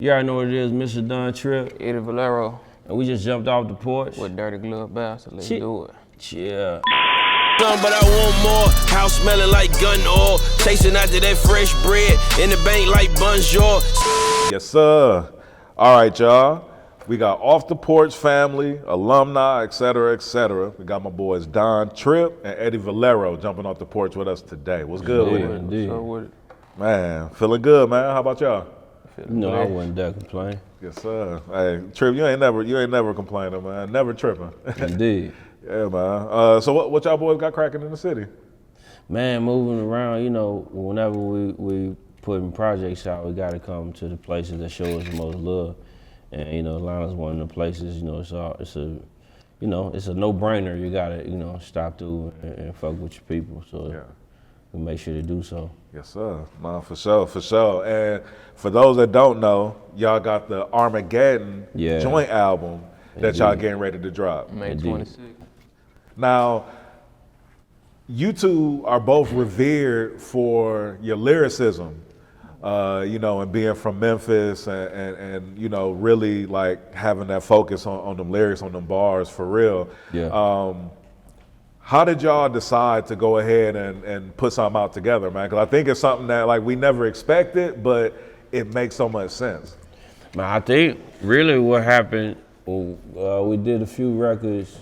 You already know what it is, Mr. Don Trip. Eddie Valero. And we just jumped off the porch. With Dirty Glove Bastard, let's do it. Yeah. But I want more. House smelling like gun oil. Chasing after that fresh bread. In the bank like bonjour. Yes, sir. All right, y'all. We got Off the Porch family, alumni, et cetera, et cetera. We got my boys Don Trip and Eddie Valero jumping off the porch with us today. What's good with it? Indeed. Man, feeling good, man. How about y'all? No, I wouldn't dare complain. Yes, sir. Hey, Trip, you ain't never complaining, man. Never tripping. Indeed. Yeah, man. So what y'all boys got cracking in the city? Man, moving around, you know, whenever we putting projects out, we got to come to the places that show us the most love. And, you know, Atlanta's one of the places, you know, it's a no-brainer. You got to, stop through and fuck with your people. So yeah. we make sure to do so. Yes, sir. No, for sure. And for those that don't know, y'all got the Armageddon joint album that y'all getting ready to drop. May 26th. Now, you two are both revered for your lyricism, and being from Memphis and really like having that focus on them lyrics, on them bars for real. Yeah. How did y'all decide to go ahead and put something out together, man? Because I think it's something that like we never expected, but it makes so much sense. Man, I think really what happened, we did a few records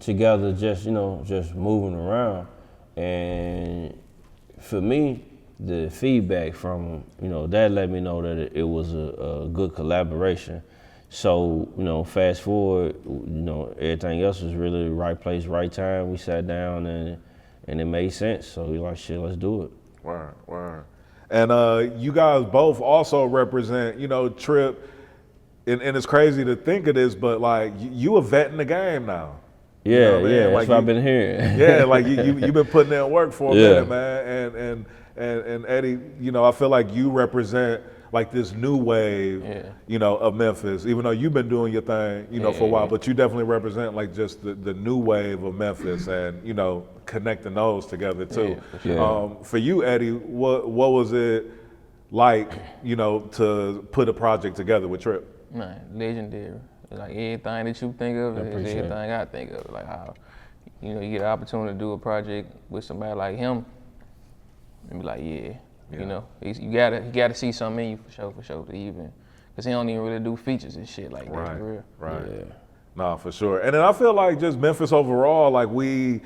together, just moving around, and for me, the feedback from that let me know that it was a good collaboration. So fast forward, everything else was really the right place, right time. We sat down and it made sense. So we like, shit, let's do it. Word. And you guys both also represent, Trip, and it's crazy to think of this, but like you a vet in the game now. Yeah, like that's what I've been hearing. Yeah, like you've been putting in work for a minute, man. And Eddie, I feel like you represent like this new wave, of Memphis. Even though you've been doing your thing, for a while, but you definitely represent like just the new wave of Memphis, and connecting those together too. Yeah. For you, Eddie, what was it like, to put a project together with Trip? Man, legendary. Like everything that you think of is everything I think of. Like how, you get an opportunity to do a project with somebody like him, and be like, you gotta see something in you for sure to even, cause he don't even really do features and shit like that. For real. Right. Yeah. Nah, for sure. And then I feel like just Memphis overall, like we,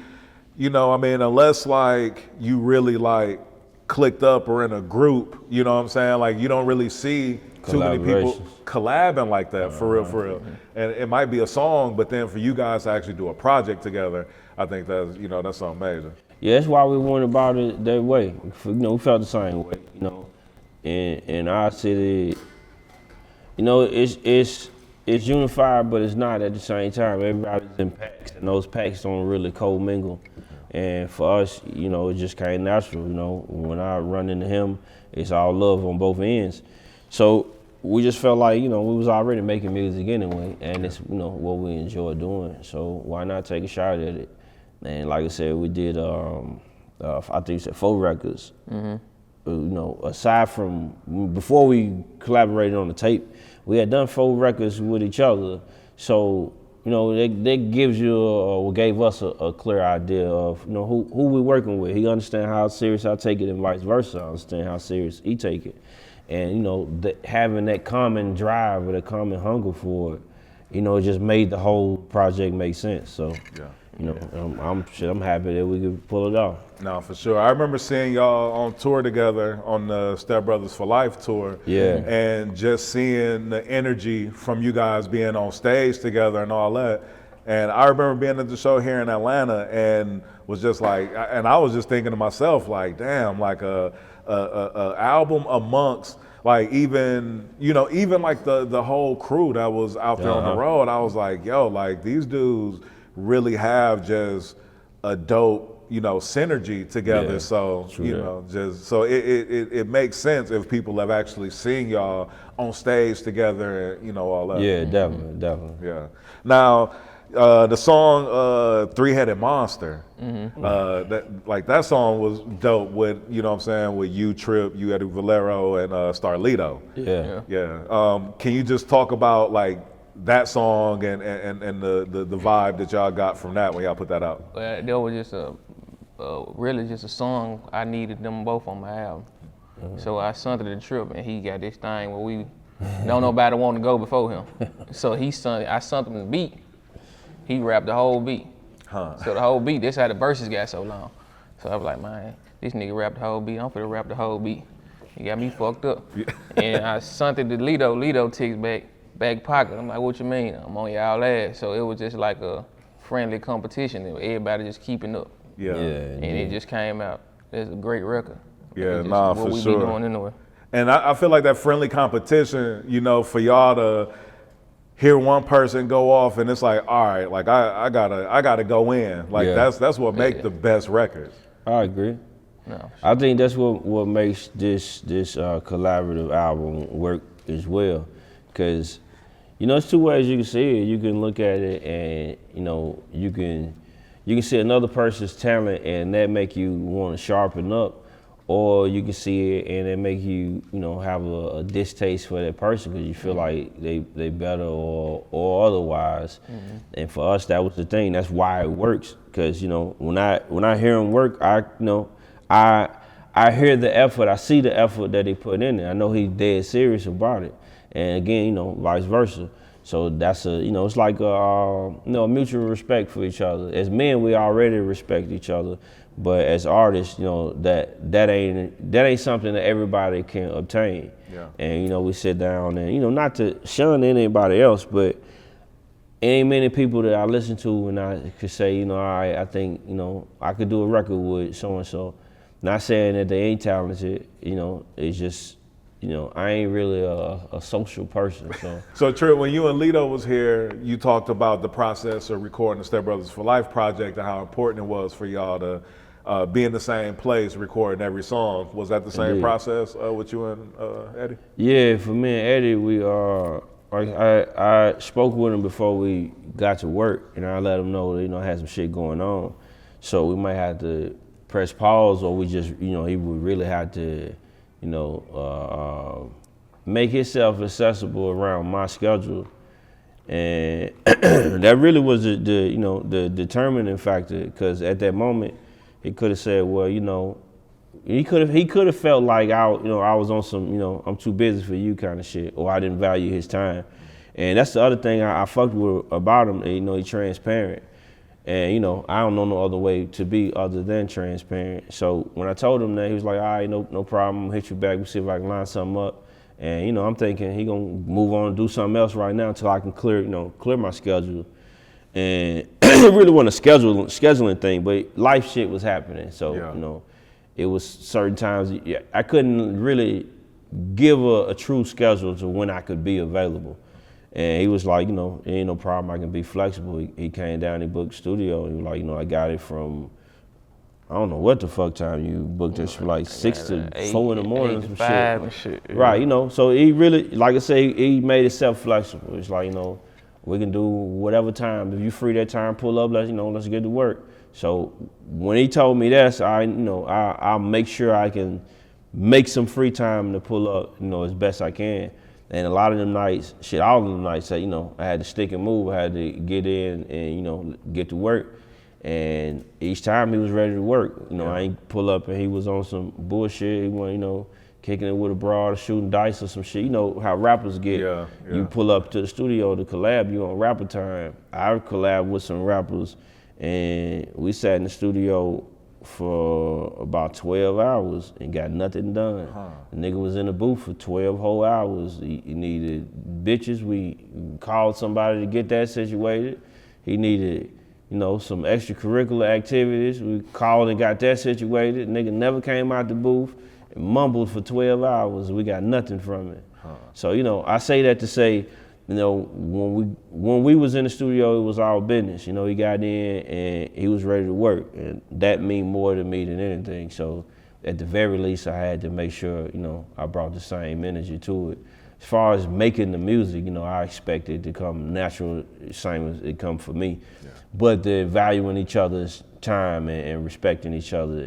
unless like you really like clicked up or in a group, you know what I'm saying? Like you don't really see too many people collabing like that for real. And it might be a song, but then for you guys to actually do a project together, I think that's, that's something major. Yeah, that's why we went about it that way. We felt the same way. In our city, it's unified, but it's not at the same time. Everybody's in packs, and those packs don't really co-mingle. And for us, it just came natural. When I run into him, it's all love on both ends. So we just felt like, we was already making music anyway, and it's, what we enjoy doing. So why not take a shot at it? And like I said, we did, I think you said 4 records. Mm-hmm. Aside from, before we collaborated on the tape, we had done 4 records with each other. So, that gives you, or gave us a clear idea of, who we working with. He understand how serious I take it and vice versa. I understand how serious he take it. And, having that common drive or the common hunger for it, it just made the whole project make sense. So. Yeah. I'm happy that we could pull it off. No, for sure. I remember seeing y'all on tour together on the Step Brothers for Life tour. Yeah. And just seeing the energy from you guys being on stage together and all that. And I remember being at the show here in Atlanta and was just like, and I was just thinking to myself, like, damn, like a album amongst like even like the whole crew that was out there on the road. I was like, yo, like these dudes really have just a dope, synergy together. So, so it makes sense if people have actually seen y'all on stage together and, all that. Yeah, definitely. Yeah. Now, the song Three-Headed Monster, that song was dope with, you know what I'm saying, with you, Trip, you, Eddie Valero, and Starlito. Yeah. Can you just talk about like that song and the vibe that y'all got from that when y'all put that out? Well, that was just really just a song I needed them both on my album. So I sent it to Trip, and he got this thing where we don't nobody want to go before him. So I sent him the beat. He rapped the whole beat. So the whole beat, this how the verses got so long. So I was like, man, this nigga rapped the whole beat. I'm finna rap the whole beat. He got me fucked up. And I sent it to Lito. Lito takes back pocket. I'm like, what you mean? I'm on y'all ass. So it was just like a friendly competition. Everybody just keeping up. And it just came out. It's a great record. Yeah, for sure. What we be doing anyway. And I feel like that friendly competition, you know, for y'all to hear one person go off and it's like, all right, like I gotta go in. Like that's what makes the best records. I agree. No, I think that's what makes this collaborative album work as well, because you know, it's two ways you can see it. You can look at it and you know you can see another person's talent and that make you want to sharpen up. Or you can see it and it make you, you know, have a distaste for that person because you feel like they better or otherwise. And for us, that was the thing. That's why it works. Because you know, when I hear them work, I hear the effort. I see the effort that they put in there. I know he's dead serious about it. And again, you know, vice versa. So that's it's like a mutual respect for each other. As men, we already respect each other. But as artists, you know, that ain't something that everybody can obtain. And you know, we sit down and, you know, not to shun anybody else, but ain't many people that I listen to and I could say, you know, I think, you know, I could do a record with so and so. Not saying that they ain't talented, you know, it's just, you know, I ain't really a social person. So Trip, when you and Lito was here, you talked about the process of recording the Step Brothers for Life project and how important it was for y'all to be in the same place recording every song. Was that the same process with you and Eddie? Yeah, for me and Eddie, we I spoke with him before we got to work, and I let him know that, you know, I had some shit going on, so we might have to press pause, or we just, you know, he would really have to, you know, make himself accessible around my schedule, and that really was the determining factor, because at that moment he could have said, well, you know, he could have felt like I was on some, you know, I'm too busy for you kind of shit, or I didn't value his time. And that's the other thing I fucked with about him. You know, he's transparent, and you know, I don't know no other way to be other than transparent. So when I told him that, he was like, all right, no problem, I'll hit you back, we'll see if I can line something up. And you know, I'm thinking he gonna move on and do something else right now until I can clear my schedule. And it really wasn't a scheduling thing, but life shit was happening. So, you know, it was certain times, I couldn't really give a true schedule to when I could be available. And he was like, you know, ain't no problem, I can be flexible. He came down, he booked studio, and he was like, you know, I got it from, I don't know what the fuck time you booked this, from like 6 to 4 in the morning or some shit. And shit. Right, you know, so he really, like I say, he made himself flexible. It's like, you know, we can do whatever time. If you free that time, pull up, let's get to work. So when he told me that, so I'll make sure I can make some free time to pull up, you know, as best I can. And a lot of them nights, all of them nights, you know, I had to stick and move. I had to get in and, you know, get to work. And each time he was ready to work. You know, I ain't pull up and he was on some bullshit. He went, you know, kicking it with a broad, shooting dice or some shit. You know how rappers get. You pull up to the studio to collab, you on rapper time. I collab with some rappers, and we sat in the studio for about 12 hours and got nothing done. The nigga was in the booth for 12 whole hours. He needed bitches. We called somebody to get that situated. He needed, you know, some extracurricular activities. We called and got that situated. The nigga never came out the booth. Mumbled for 12 hours. We got nothing from it. So, you know, I say that to say, you know, when we was in the studio, it was all business. You know, he got in and he was ready to work, and that mean more to me than anything. So at the very least, I had to make sure, you know, I brought the same energy to it. as far as making the music, I expect it to come natural, same as it come for me. Yeah. But the valuing each other's time and respecting each other,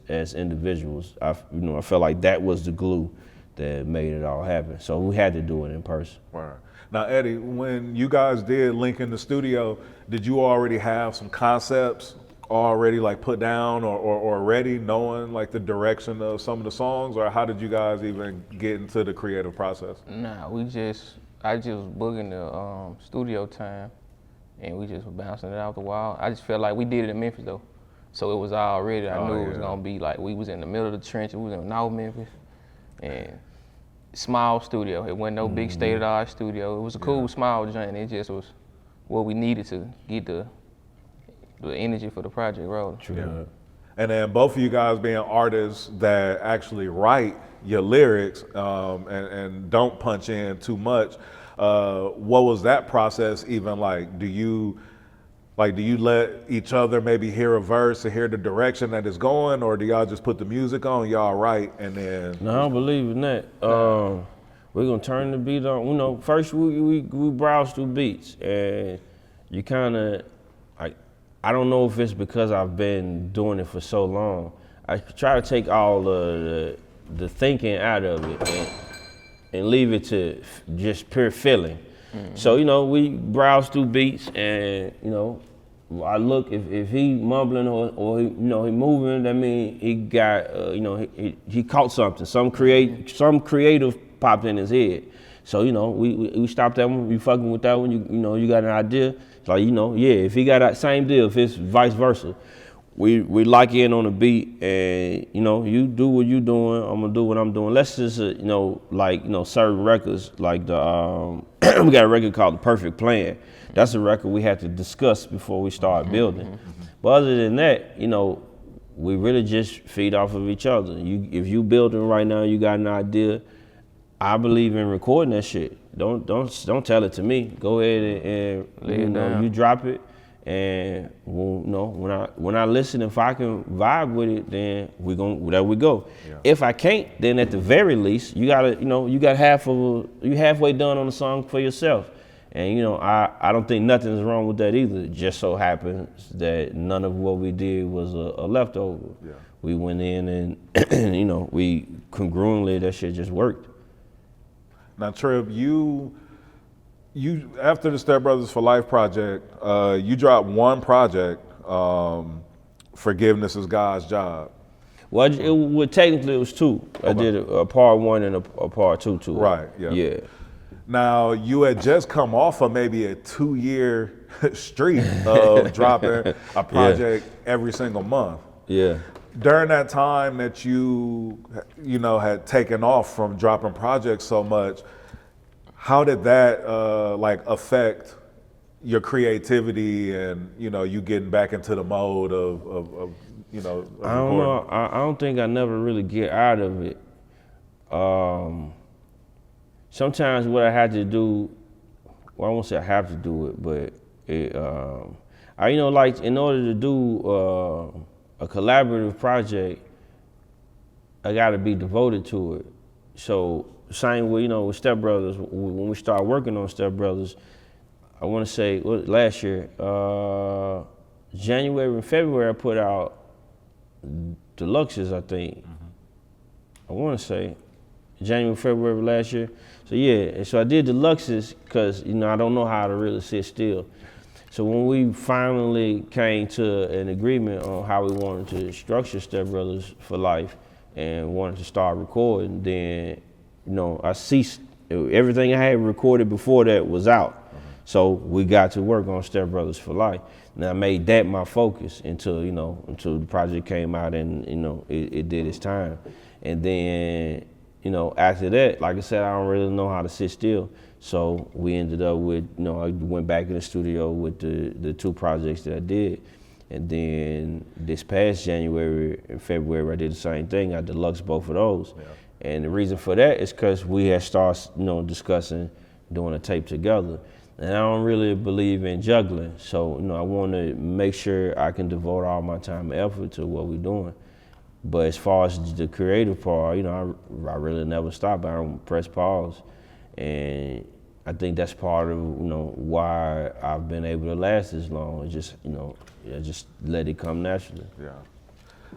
as individuals, I felt like that was the glue that made it all happen. So we had to do it in person. Right. Now, Eddie, when you guys did link in the studio, did you already have some concepts already like put down or ready, knowing like the direction of some of the songs, or how did you guys even get into the creative process? Nah, I just was booking the studio time, and we just were bouncing it out the wall. I just felt like we did it in Memphis though, so it was all ready. I knew it was gonna be like we was in the middle of the trench. We was in North Memphis, and small studio. It wasn't no big state-of-the-art studio. It was a cool small joint. It just was what we needed to get the energy for the project rolling. True. Yeah. And then both of you guys being artists that actually write your lyrics and don't punch in too much, what was that process even like? Do you let each other maybe hear a verse or hear the direction that it's going, or do y'all just put the music on, y'all write, and then? No, I don't believe in that. We're gonna turn the beat on. First we browse through beats, and you kind of like. I don't know if it's because I've been doing it for so long. I try to take all the thinking out of it and leave it to just pure feeling. Mm-hmm. So we browse through beats, and I look if he mumbling or he moving. That means he got he caught something. Some creative popped in his head. So we stopped that one. We fucking with that one. You got an idea. It's like if he got that same deal, if it's vice versa, we lock in on the beat, and you do what you doing, I'm gonna do what I'm doing. Let's just certain records like the we got a record called The Perfect Plan. That's a record we had to discuss before we start building. But other than that, we really just feed off of each other. If you building right now, you got an idea. I believe in recording that shit. Don't tell it to me. Go ahead and you drop it, and when I listen, if I can vibe with it, then there we go. Yeah. If I can't, then at the very least, you got you halfway done on the song for yourself. And I don't think nothing's wrong with that either. It just so happens that none of what we did was a leftover. Yeah. We went in and we congruently, that shit just worked. Now, Trip, you after the Step Brothers for Life project, you dropped one project, Forgiveness is God's Job. Well, technically it was two. Okay. I did a part one and a part two too. Right. Yeah. Yeah. Now, you had just come off of maybe a 2-year streak of dropping a project every single month. Yeah. During that time that you had taken off from dropping projects so much, how did that affect your creativity and you getting back into the mode of I don't know. I don't think I never really get out of it. Sometimes what I had to do, well, I won't say I have to do it, but in order to do a collaborative project, I got to be devoted to it. So same with with Step Brothers. When we started working on Step Brothers, I want to say last year, January and February, I put out deluxes. I think I want to say January, February last year. So and so I did deluxes because I don't know how to really sit still. So when we finally came to an agreement on how we wanted to structure Step Brothers for Life and wanted to start recording, then I ceased. Everything I had recorded before that was out. So we got to work on Step Brothers for Life. And I made that my focus until the project came out and it did its time. And then after that, like I said, I don't really know how to sit still. So we ended up with, I went back in the studio with the two projects that I did. And then this past January and February, I did the same thing. I deluxed both of those. Yeah. And the reason for that is because we had started, discussing doing a tape together. And I don't really believe in juggling. So, I want to make sure I can devote all my time and effort to what we're doing. But as far as the creative part, I really never stop. I don't press pause. and I think that's part of why I've been able to last this long. It's just just let it come naturally. Yeah.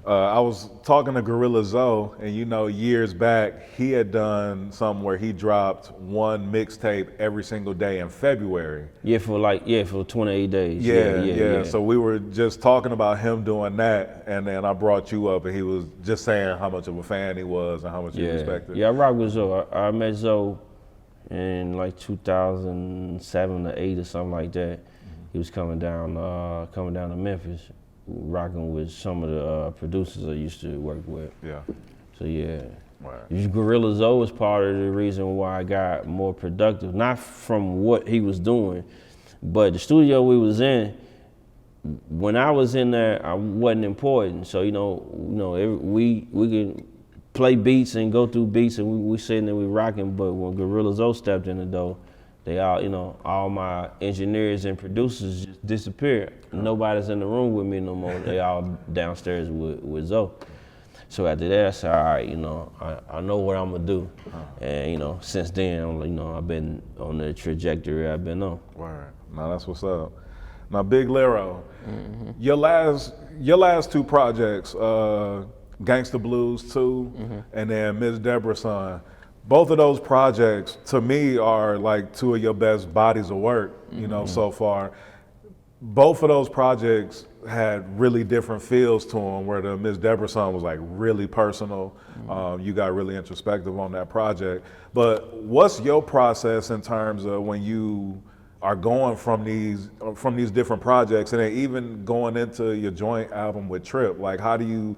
I was talking to Gorilla Zoe, and years back, he had done something where he dropped one mixtape every single day in February. Yeah, for 28 days. Yeah. So we were just talking about him doing that, and then I brought you up, and he was just saying how much of a fan he was and how much he respected. Yeah, I rock with Zoe. I met Zoe in like 2007 or 8 or something like that. He was coming down to Memphis, rocking with some of the producers I used to work with. Yeah. So yeah. Right. Gorilla Zoe was part of the reason why I got more productive, not from what he was doing, but the studio we was in. When I was in there, I wasn't important. So we could play beats and go through beats, and we sitting there, we rocking. But when Gorilla Zoe stepped in the door, they all my engineers and producers just disappeared. Nobody's in the room with me no more. They all downstairs with Zoe. So after that, I said, all right, I know what I'm gonna do. And since then, I've been on the trajectory I've been on. Right. Now that's what's up. Now, Big Lyro, your last two projects, Gangsta Blues 2, and then Miss Deborah's Son. Both of those projects, to me, are like two of your best bodies of work, so far. Both of those projects had really different feels to them, where the Miss Deborah's Son was like really personal. You got really introspective on that project. But what's your process in terms of when you are going from these different projects, and then even going into your joint album with Trip? Like, how do you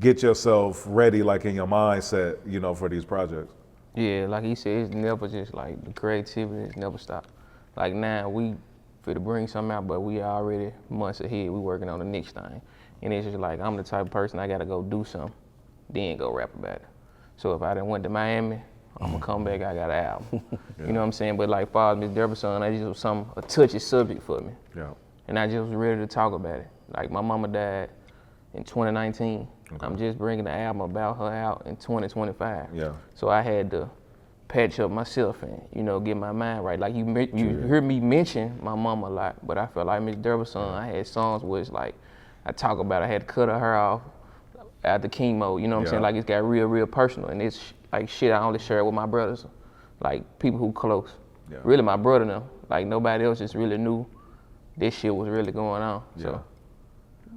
get yourself ready, like in your mindset, for these projects? Yeah, like he said, it's never just like the creativity has never stopped. Like now we fit to bring something out, but we already months ahead. We working on the next thing, and it's just like I'm the type of person I gotta go do something, then go rap about it. So if I done went to Miami, I'm gonna come back. I got an album. You know what I'm saying? But like far as Miss Deborah's Son, that just was a touchy subject for me. Yeah. And I just was ready to talk about it. Like my mama died in 2019. Okay. I'm just bringing the album about her out in 2025. Yeah. So I had to patch up myself and, get my mind right. Like you hear me mention my mama a lot, but I felt like Miss Deborah's Son, I had songs where it's like, I talk about I had to cut her hair off after chemo, you know what I'm saying? Like it's got real, real personal, and it's like shit I only share with my brothers, like people who close. Yeah. Really my brother now, like nobody else just really knew this shit was really going on, so.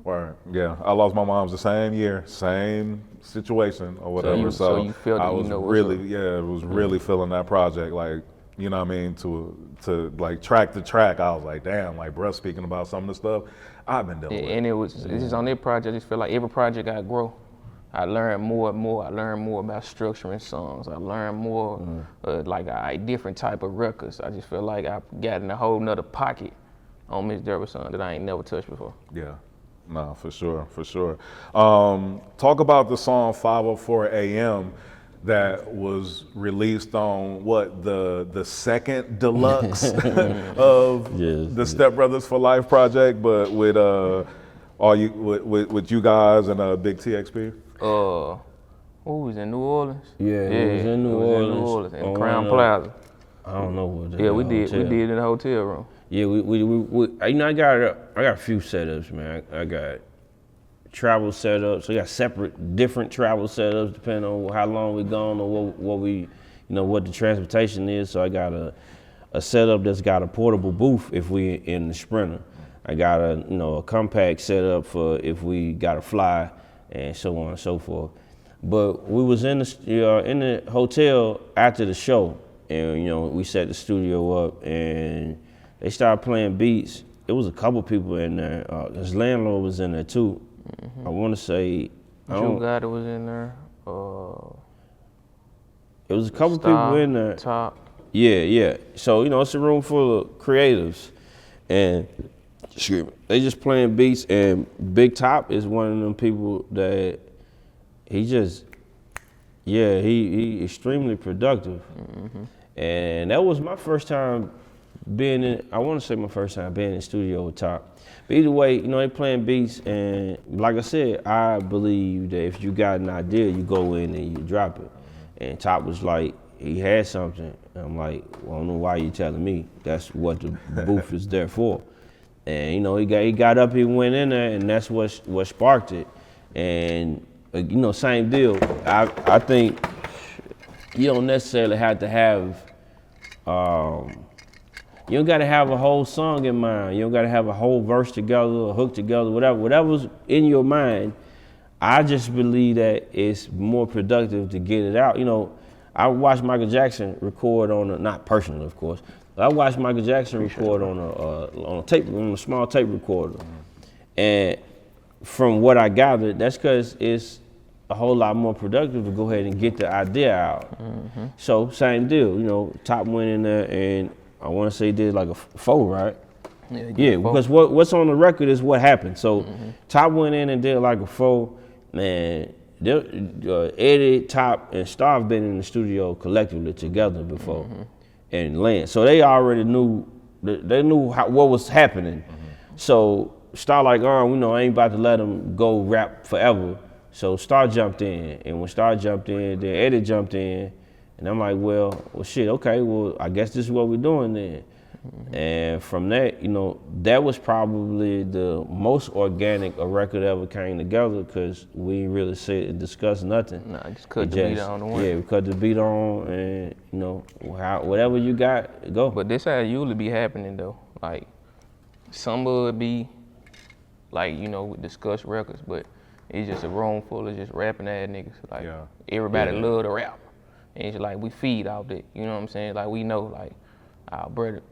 Word. Yeah, I lost my mom's the same year, same situation or whatever. So you felt I was really feeling that project, like, you know what I mean, to like track to track. I was like, damn, like bruh speaking about some of the stuff I've been dealing with. And it's just on that project, I just feel like every project I grow. I learn more and more. I learn more about structuring songs. I learn more like a different type of records. I just feel like I've gotten a whole nother pocket on Miss Deborah's Son that I ain't never touched before. Yeah. No, for sure. Talk about the song 5:04 a.m. that was released on the second deluxe of the Step Brothers for Life project, but with with you guys and Big TXP. Who was in New Orleans? Yeah, it was in New Orleans. In Crown Plaza. I don't know what. Yeah, we did it in the hotel room. Yeah, I got a few setups, man. I got travel setups. So I got different travel setups depending on how long we gone or what the transportation is. So I got a setup that's got a portable booth if we in the Sprinter. I got a compact setup for if we got to fly and so on and so forth. But we was in the hotel after the show, and we set the studio up and they started playing beats. It was a couple people in there. His landlord was in there too. Mm-hmm. I want to say. Joe Gotti was in there. It was a couple people in there. Top. Yeah. So it's a room full of creatives, and they just playing beats. And Big Top is one of them people that he extremely productive. Mm-hmm. And that was my first time being in, I want to say my first time being in the studio with Top. But either way, they playing beats, and like I said, I believe that if you got an idea, you go in and you drop it. And Top was like, he had something. And I'm like, well, I don't know why you telling me. That's what the booth is there for. And you know, he got up, he went in there, and that's what sparked it. And you know, same deal. I think you don't necessarily have to have. You don't gotta have a whole song in mind. You don't gotta have a whole verse together, a hook together, whatever's in your mind. I just believe that it's more productive to get it out. You know, I watched Michael Jackson record not personally, of course. I watched Michael Jackson record on a small tape recorder, and from what I gathered, that's because it's a whole lot more productive to go ahead and get the idea out. Mm-hmm. So same deal, you know, Top went in there and I want to say did like a 4, right? Yeah, because what's on the record is what happened. So Top went in and did like a 4. Man, Eddie, Top, and Star have been in the studio collectively together before, and Lance. So they already knew what was happening. So Star like, we know I ain't about to let him go rap forever. So Star jumped in, and when Star jumped in, then Eddie jumped in, and I'm like, well, shit, okay, well, I guess this is what we're doing then. And from that, you know, that was probably the most organic a record ever came together because we didn't really sit and discuss nothing. Nah, just cut the beat on the one. Yeah, we cut the beat on and, you know, whatever you got, go. But this how it usually be happening though. Like, some would be, like, you know, with discuss records, but it's just a room full of just rapping ass niggas. Like, everybody love to rap. And it's like, we feed off it, you know what I'm saying? Like, we know, like, our brother,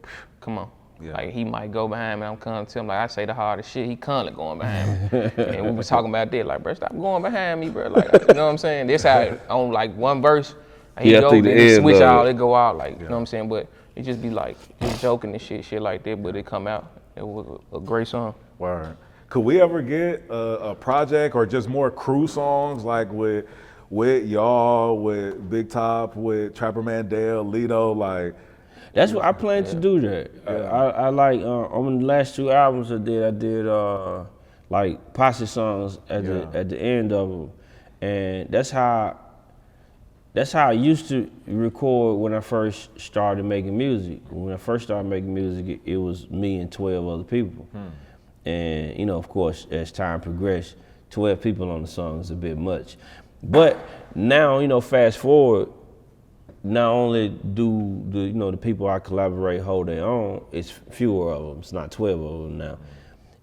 come on. Yeah. Like, he might go behind me, I'm coming to him, like, I say the hardest shit, he constantly going behind me. And we was talking about that, like, bro, stop going behind me, bro. Like, you know what I'm saying? This how, on like one verse, he go, then he switch out, it go out, like, you know what I'm saying? But it just be like, just joking and shit like that, but it come out. It was a great song. Word. Could we ever get a project or just more crew songs, like with y'all, with Big Top, with Trapper Mandel, Lito, like? That's what I plan to do. That I like on the last 2 albums I did like posse songs at the end of them, and that's how I used to record when I first started making music. When I first started making music, it was me and 12 other people, and you know, of course, as time progressed, 12 people on the song is a bit much, but now, you know, fast forward. Not only do the people I collaborate hold their own, it's fewer of them. It's not 12 of them now,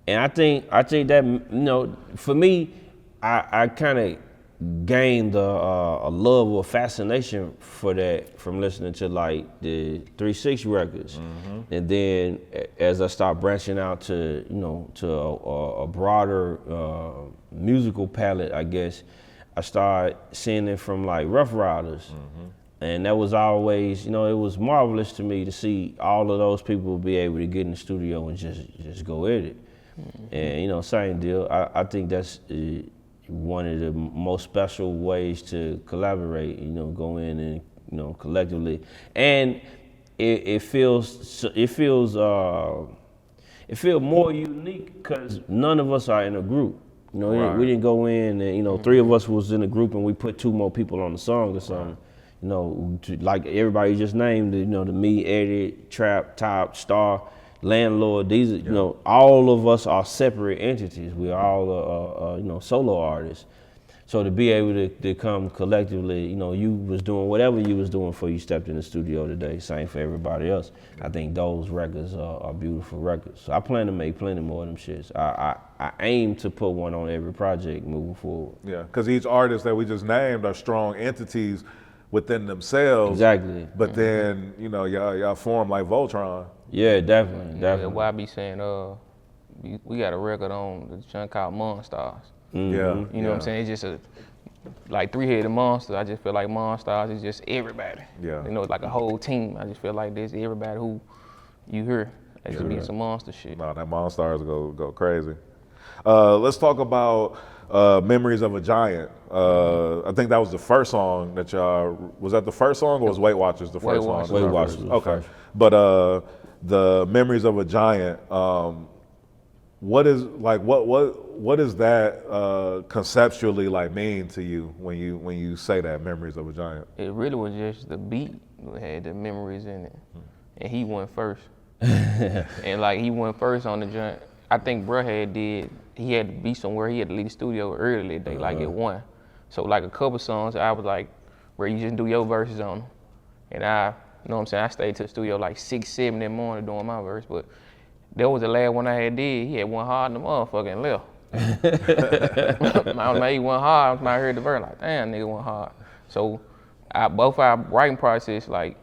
and I think that, you know, for me, I kind of gained a love or fascination for that from listening to like the 3-6 records, and then as I start branching out to a broader musical palette, I guess I started seeing it from like Rough Riders. And that was always, you know, it was marvelous to me to see all of those people be able to get in the studio and just go at it. And, you know, same deal. I think that's one of the most special ways to collaborate, you know, go in and, you know, collectively. And it feels more unique because none of us are in a group. You know, we didn't go in and, you know, 3 of us was in a group and we put 2 more people on the song or something. You know, like everybody just named, you know, the me, Eddie, Trap, Top, Star, Landlord. These are, you know, all of us are separate entities. We all, you know, solo artists. So to be able to come collectively, you know, you was doing whatever you was doing before you stepped in the studio today. Same for everybody else. I think those records are beautiful records. So I plan to make plenty more of them shits. I aim to put one on every project moving forward. Yeah, because each artist that we just named are strong entities within themselves. Exactly. But then, you know, y'all form like Voltron. Yeah, definitely. Yeah, why I be saying, we got a record on the joint called Monstars. Yeah. You know what I'm saying? It's just like 3-headed monster. I just feel like Monstars is just everybody. Yeah. You know, it's like a whole team. I just feel like there's everybody who you hear. That should be some monster shit. No, that Monstars go crazy. Let's talk about Memories of a Giant. I think that was the first song that y'all, was that the first song or was Weight Watchers the first song? Weight Watchers. Okay. But the Memories of a Giant, what is like what does that conceptually like mean to you when you say that Memories of a Giant? It really was just the beat that had the memories in it, and he went first. And like he went first on the joint. I think bruh he had to be somewhere. He had to leave the studio early that day, like at 1. So like a couple songs, I was like, bro, you just do your verses on them. And you know what I'm saying, I stayed to the studio like 6, 7 in the morning doing my verse, but that was the last one I had did. He had one hard in the motherfucker and left. I was like, he went hard when I heard the verse, like, damn, nigga went hard. So both our writing process, like,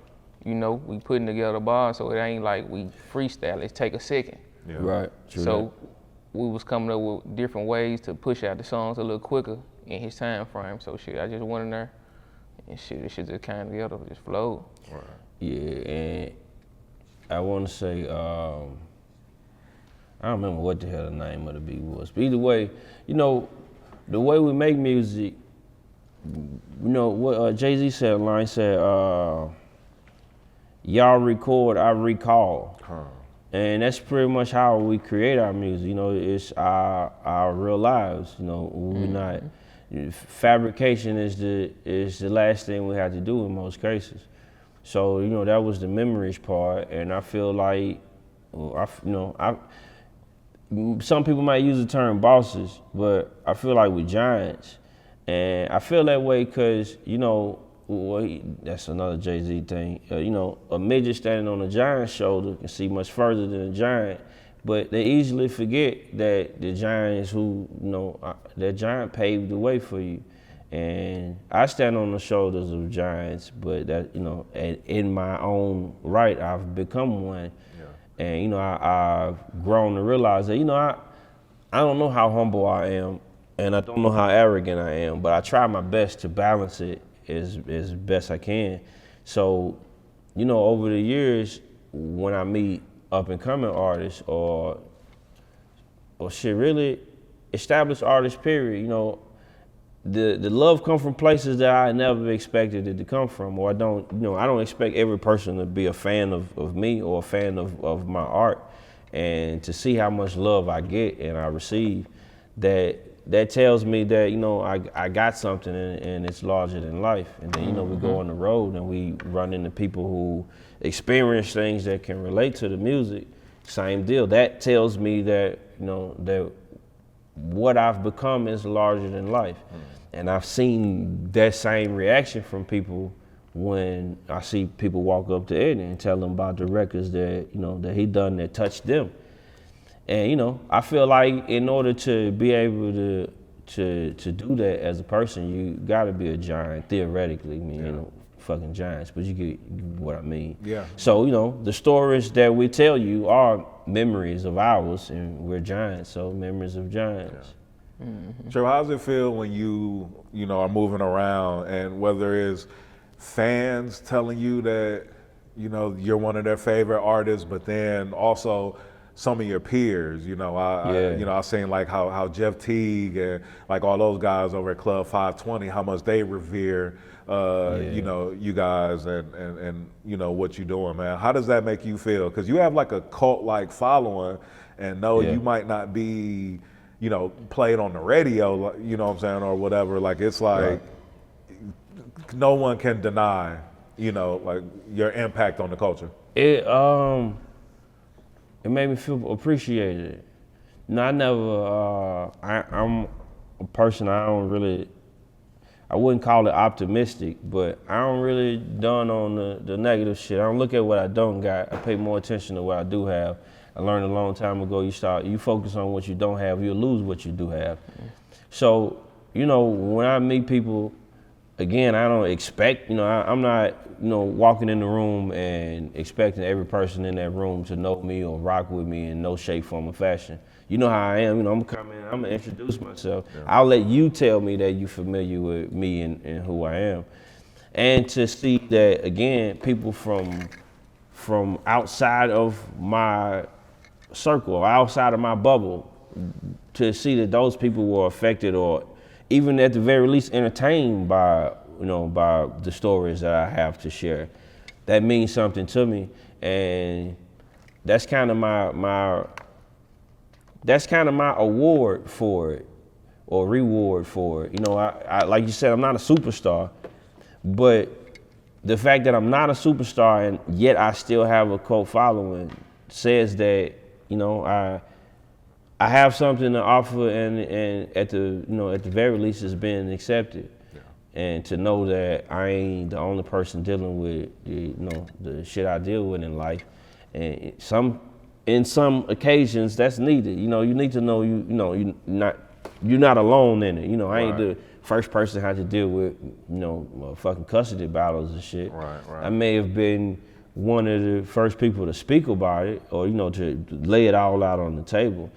you know, we putting together bars, so it ain't like we freestyle, it's take a second. Yeah. Right. True so we was coming up with different ways to push out the songs a little quicker in his time frame. So shit, I just went in there and shit, it just came together, just flowed. Right. Yeah, and I want to say, I don't remember what the hell the name of the beat was, but either way, you know, the way we make music, you know, what Jay-Z said, line said, y'all record, I recall. Huh. And that's pretty much how we create our music. You know, it's our real lives. You know, we're not. Fabrication is the last thing we have to do in most cases. So you know, that was the memories part, and I feel like, some people might use the term bosses, but I feel like we're giants, and I feel that way because you know. Well, that's another Jay-Z thing. You know, a midget standing on a giant's shoulder can see much further than a giant, but they easily forget that the giant is who, you know, that giant paved the way for you. And I stand on the shoulders of giants, but that, you know, in my own right, I've become one. Yeah. And, you know, I've grown to realize that, you know, I don't know how humble I am, and I don't know how arrogant I am, but I try my best to balance it as best I can. So, you know, over the years, when I meet up and coming artists or shit, really established artists, period, you know, the love come from places that I never expected it to come from, or I don't expect every person to be a fan of me or a fan of my art, and to see how much love I get and I receive, that tells me that, you know, I got something and it's larger than life. And then, you know, we go on the road and we run into people who experience things that can relate to the music. Same deal. That tells me that, you know, that what I've become is larger than life. And I've seen that same reaction from people when I see people walk up to Eddie and tell them about the records that, you know, that he done that touched them. And, you know, I feel like in order to be able to do that as a person, you gotta be a giant, theoretically. I mean, you know, fucking giants, but you get what I mean. Yeah. So, you know, the stories that we tell you are memories of ours, and we're giants, so memories of giants. Yeah. Mm-hmm. So how does it feel when you know, are moving around, and whether it's fans telling you that, you know, you're one of their favorite artists, but then also some of your peers, you know, I seen like how Jeff Teague and like all those guys over at Club 520, how much they revere, you know, you guys and you know what you're doing, man. How does that make you feel? Because you have like a cult-like following, and you might not be, you know, played on the radio, you know what I'm saying, or whatever. Like it's like no one can deny, you know, like your impact on the culture. It made me feel appreciated. No, I never, I'm a person, I wouldn't call it optimistic, but I don't really done on the negative shit. I don't look at what I don't got. I pay more attention to what I do have. I learned a long time ago, you focus on what you don't have, you'll lose what you do have. So, you know, when I meet people, again, I don't expect, you know, I'm not, you know, walking in the room and expecting every person in that room to know me or rock with me in no shape, form, or fashion. You know how I am, you know, I'm gonna introduce myself. Yeah. I'll let you tell me that you're familiar with me and who I am. And to see that, again, people from outside of my circle, outside of my bubble, to see that those people were affected or even at the very least entertained by, you know, by the stories that I have to share. That means something to me, and that's kind of my that's kind of my award for it, or reward for it. You know, I like you said, I'm not a superstar, but the fact that I'm not a superstar and yet I still have a cult following says that, you know, I have something to offer, and at the very least it's been accepted. Yeah. And to know that I ain't the only person dealing with the shit I deal with in life, and in some occasions that's needed. You know, you need to know you're not alone in it. You know, I ain't the first person had to deal with fucking custody battles and shit. Right. I may have been one of the first people to speak about it, or to lay it all out on the table.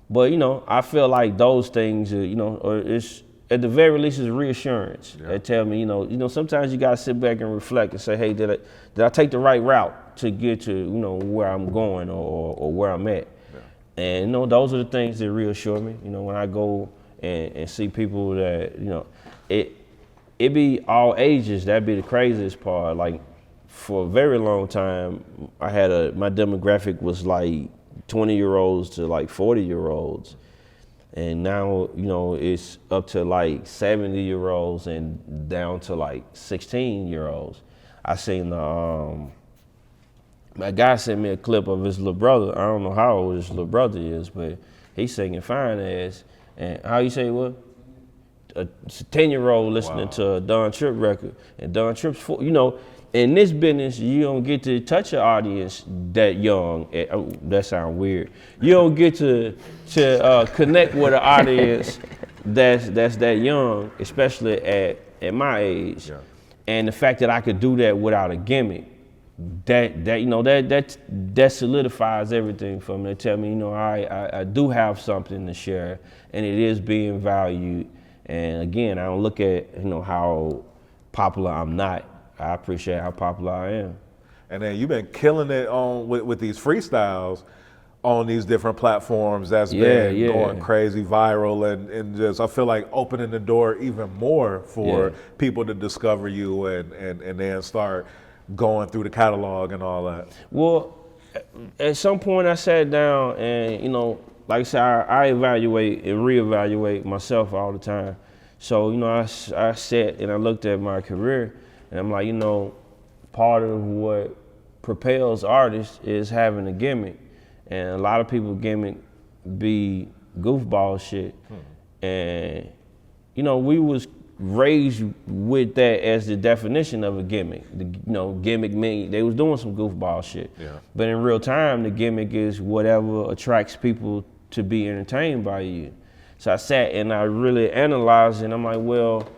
But I feel like those things, or it's at the very least it's reassurance. Yeah. They tell me, sometimes you gotta sit back and reflect and say, hey, did I take the right route to get to where I'm going or where I'm at? Yeah. And those are the things that reassure me. When I go and see people that it be all ages. That'd be the craziest part. Like for a very long time, I had my demographic was like 20-year-olds to like 40-year-olds. And now, it's up to like 70-year-olds and down to like 16-year-olds. I seen my guy sent me a clip of his little brother. I don't know how old his little brother is, but he's singing fine ass. And how you say what? A 10-year-old listening to a Don Tripp record. And Don Tripp's, in this business, you don't get to touch an audience that young. That sounds weird. You don't get to connect with an audience that's that young, especially at my age. Yeah. And the fact that I could do that without a gimmick, that solidifies everything for me. They tell me, I do have something to share, and it is being valued. And again, I don't look at how popular I'm not. I appreciate how popular I am. And then you've been killing it with these freestyles on these different platforms. That's been going crazy viral, and just I feel like opening the door even more for people to discover you and then start going through the catalog and all that. Well, at some point I sat down and like I said, I evaluate and reevaluate myself all the time. So I sat and I looked at my career. And I'm like, part of what propels artists is having a gimmick. And a lot of people gimmick be goofball shit. And, we was raised with that as the definition of a gimmick. Gimmick mean they was doing some goofball shit. Yeah. But in real time, the gimmick is whatever attracts people to be entertained by you. So I sat and I really analyzed it, and I'm like, well,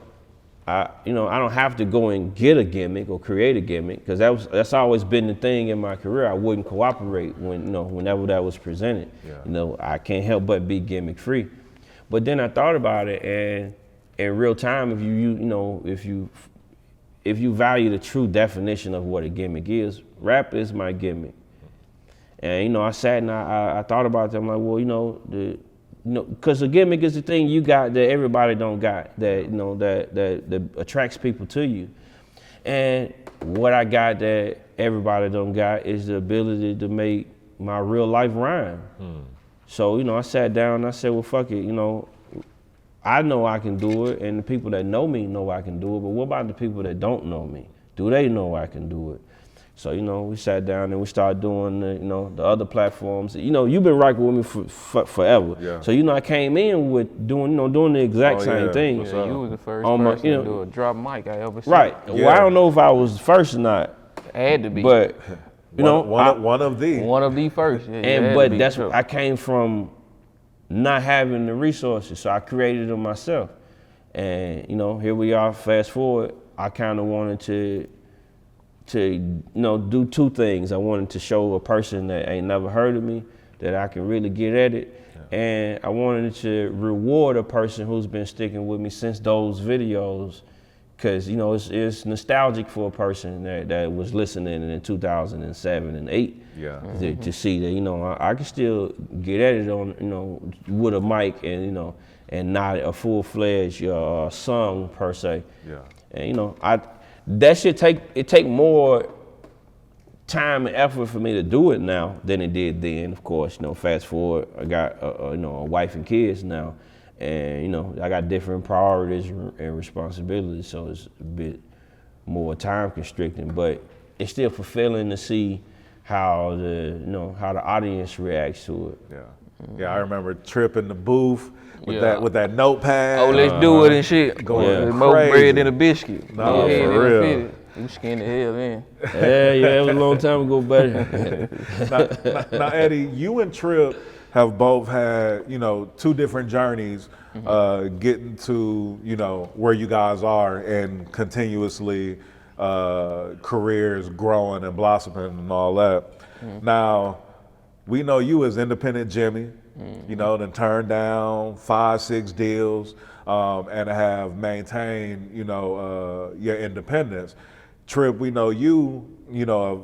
I don't have to go and get a gimmick or create a gimmick, because that's always been the thing in my career. I wouldn't cooperate whenever that was presented. Yeah. I can't help but be gimmick free. But then I thought about it, and in real time, if you value the true definition of what a gimmick is, rap is my gimmick. And I sat and I thought about that. I'm like, well, because a gimmick is the thing you got that everybody don't got, that attracts people to you. And what I got that everybody don't got is the ability to make my real life rhyme. So, I sat down and I said, well, fuck it, I know I can do it, and the people that know me know I can do it, but what about the people that don't know me? Do they know I can do it? So, we sat down and we started doing the other platforms. You've been rocking with me for forever. Yeah. So, I came in with doing the exact same thing. Yeah, you was the first person to do a drop mic I ever seen. Right. Yeah. Well, I don't know if I was the first or not. It had to be. But, one of the. One of the first. Yeah, but that's what I came from, not having the resources. So I created them myself. And, here we are, fast forward. I kind of wanted to do two things. I wanted to show a person that ain't never heard of me that I can really get at it. Yeah. And I wanted to reward a person who's been sticking with me since those videos, because it's nostalgic for a person that was listening in 2007 and 8 to see that I can still get at it on with a mic and not a full-fledged song per se. Yeah. And that should take more time and effort for me to do it now than it did then. Of course, fast forward, I got a wife and kids now, and I got different priorities and responsibilities, so it's a bit more time constricting. But it's still fulfilling to see how the audience reacts to it. Yeah. Yeah, I remember Trip in the booth with that notepad. Oh, let's do it and shit. Going more crazy. bread than a biscuit. No, for real. You scared the hell in. Yeah, it was a long time ago, buddy. Now, Eddie, you and Trip have both had, 2 different journeys getting to, where you guys are and continuously careers growing and blossoming and all that. Now, we know you as independent Jimmy, then turned down 5-6 deals and have maintained, your independence. Trip, we know you,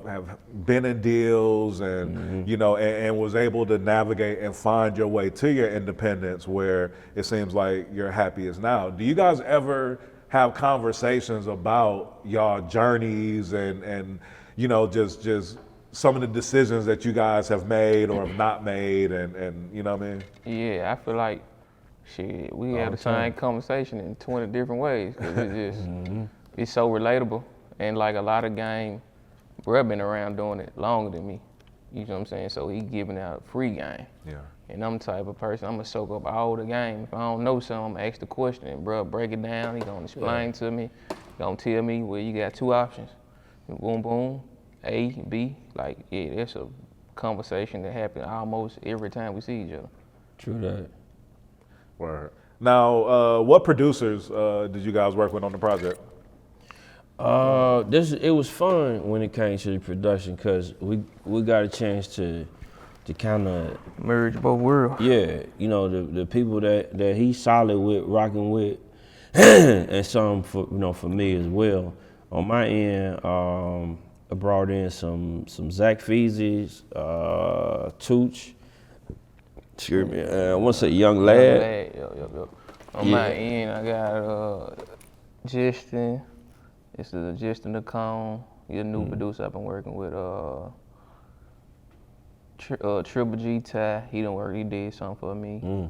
have been in deals and, and was able to navigate and find your way to your independence where it seems like you're happiest now. Do you guys ever have conversations about y'all journeys and just some of the decisions that you guys have made or have not made and you know what I mean? Yeah, I feel like, shit, we have the same conversation in 20 different ways, cause it's just, it's so relatable. And like a lot of game, bro been around doing it longer than me. You know what I'm saying? So he giving out free game. Yeah. And I'm the type of person, I'm gonna soak up all the game. If I don't know something, I'm gonna ask the question and bro break it down. He gonna explain to me, gonna tell me, well, you got 2 options. Boom, boom, A, B. Like, yeah, that's a conversation that happens almost every time we see each other. True that. Word. Now, what producers did you guys work with on the project? It was fun when it came to the production because we got a chance to kind of merge both worlds. Yeah, the people that he's solid with, rocking with, and some for me as well. On my end, I brought in some Zach Feezy's, Tooch. Excuse me, I want to say Young Lad. Yep. On my end, I got Justin. This is Justin the Cone. He's a new producer I've been working with. Triple G Ty, he did something for me.